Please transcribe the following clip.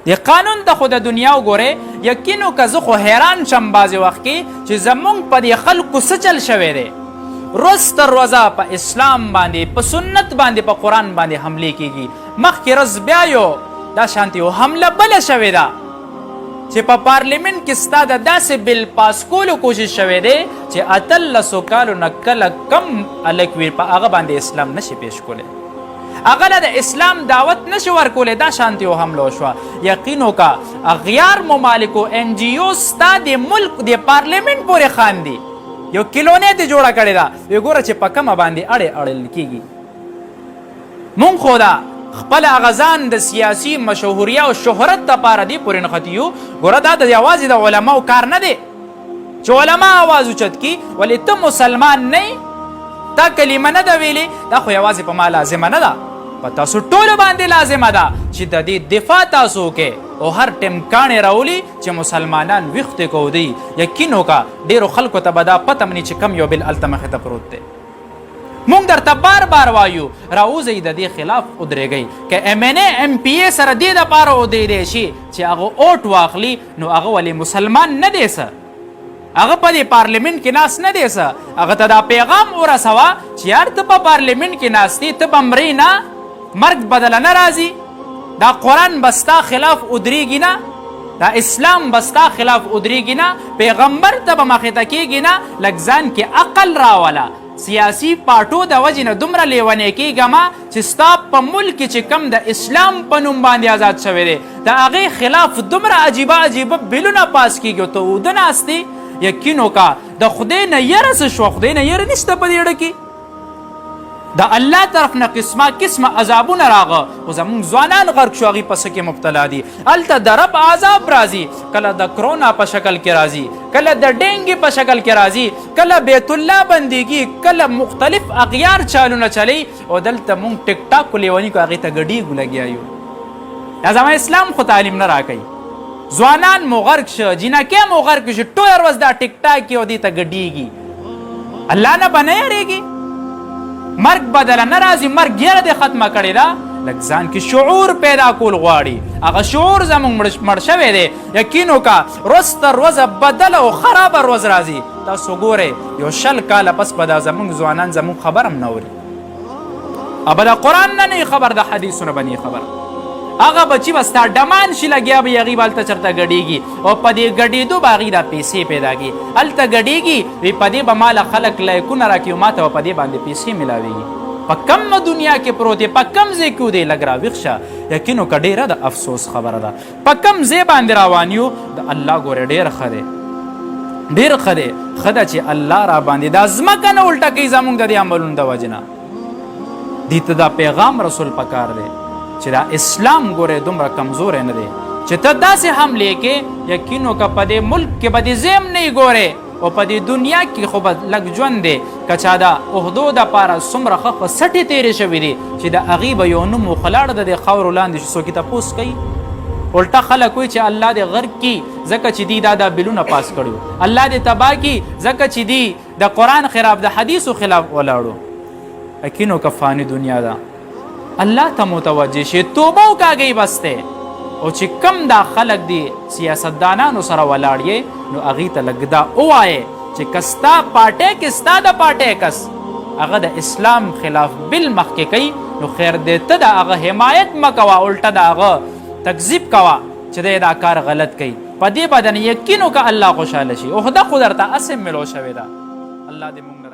د قانون د خو د دنیا وګورئ یقین وکړه زه خو حیران شم بعضې وخت کې چې زمونږ په دې خلکو څه چل شوی دی روز تر روزه په اسلام باندې په سنت باندې په قرآن باندې حملې کیږي مخکې ورځ بیا یو دا شانتې یو حمله بله شوې ده چې په پارلیمنت کې ستا د داسې بل پاس کولو کوشش شوی دی چې 18 کالو نه کله کم هلک وي په هغه باندې اسلام نشي پیش کولی هغه له د اسلام دعوت نشي ورکولی دا شانتې یو حمله وشوه یقین وکړه اغیار ممالکو ان جی او ستا د ملک د پارلیمنت پورې خاندي یو کلونې دې جوړه کړې ده وی ګوره چې په کومه باندې اړل کېږي مونږ خو دا خپل هغه ځان د سیاسي مشهوریا او شهرت دپاره دې پورې نښتي یو ګوره دا د یوازې د علماو کار نه دی چې علما آواز اوچت کي ولې ته مسلمان نه تا کلمه نه ده ویلې دا خو یوازې په ما لازمه نه ده په تاسو ټولو باندې لازمه ده چې د دې دفاع تاسو وکې او هر ټیم کاڼې راولي چې مسلمانان ویښتې کودي یقین وکړه ډېرو خلکو ته به دا پته مني چې کم یو بل هلته مخې ته پروت دی مونږ درته بار بار وایو راوځئ د دې خلاف ودرېږئ که ایم این اے ایم پی اے سره دې دپاره ودرېدی شي چې هغه اوټ واخلي نو هغه ولې مسلمان نه دی څه هغه په دې پارلیمنت کې ناست نه دی څه هغه ته دا پیغام ورسوه چې یار ته په پارلیمنت کې ناست ته به مرې نه مرګ بدله نه راځي دا قرآن بستا خلاف ودرېږي نه دا اسلام بستا خلاف ودرېږي نه پیغمبر ته به مخې ته کېږي نه لږ ځان کې عقل راوله سیاسي پاټو د وجې نه دومره لیونی کېږه ما چې ستا په ملک کې چې کم د اسلام په نوم باندې آزاد شوی دی د هغې خلاف دومره عجیبه عجیبه بلونه پاس کېږي او ته اوده ناستې یقین وکړه د خدای نه یره څه شوه خدای نه یره نشته په دې اړه کې د الله طرف نه قسمه عذابونه راغه خو زمونږ ځوانان غرق شو هغې په څه کې مبتلا دي هلته د رب عذاب راځي کله د کرونا په شکل کې راځي کله د ډینګې په شکل کې راځي کله بیت الله بندېږي کله مختلف اغیار چالونه چلی او دلته مونږ ټیک ټاک کو لیوني کو هغې ته ګډېږو لګیا یو دا زما اسلام خو تعلیم نه راکوي ځوانان مو غرق شه جینکې مو غرق شه ټوله ورځ دا ټیک ټاک کې او دې ته ګډېږي الله نه به نه یارېږي مرګ بدله نه راځي مرګ یره دې ختمه کړې ده لږ ځان کې شعور پیدا کول غواړي هغه شعور زموږ مړ شوی دی یقین وکړه روز تر روزه بدله او خرابه روز راځي تاسو ګورئ یو 20 کاله پس به دا زموږ ځوانان زموږ خبر هم نه اوري به د قرآن نه نه خبر د حدیثونه به نه خبر هغه بچي به ستا ډمان شي لګیا به یې هغې به هلته چېرته ګډېږي او په دې ګډېدو به هغې دا پیسې پیدا کړي هلته ګډېږي وی په دې به ماله خلک لایکونه راکړي او ما ته به په دې باندې پیسې میلاویږي په کم دنیا کې پروت دی په کم ځای کې دی لږ راویښ شه یقین وکړه ډېره د افسوس خبره ده په کم ځای باندې روان یو د الله ګورې ډېر ښه دی ډېر ښه دی ښه ده چې الله را باندې دا ځمکه نه الټه کوي زموږ د دې عملونو د وجې نه دې ته دا پیغام رسول پکار دی چې دا اسلام ګورې دومره کمزوری نه دی چې ته داسې حملې کې یقین وکړه په دې ملک کې به دې زیم نه یې ګورې او په دې دنیا کې خو به لږ ژوند دی که چا د عهدو دپاره څومره ښه ښه سټې تېرې شوي دي چې د هغې به یو نوم وخلاړه د دې خاورو لاندې چې څوک یې تپوس کوي الټه خلک وایي چې الله دې غرق کي ځکه چې دی دا بلونه پاس کړي الله دې تباه کي ځکه چې دی د قرآن خلاف د حدیثو خلاف ولاړو یقین وکړه فاني دنیا ده الله ته متوجه شي توبه وکاږئ بس دی او چې کم دا خلک دي سیاستدانانو سره ولاړ یې نو هغې ته لږ دا ووایې چې که ستا پارټۍ کې ستا د پارټۍ کس هغه د اسلام خلاف بل مخکې کوي نو خیر دی ته د هغه حمایت مه کوه الټه د هغه تکذیب کوه چې دی دا کار غلط کوي په دې باندې یقین وکړه الله خوشحاله شي عهده خو درته اسې ملو شوې ده الله دې موږ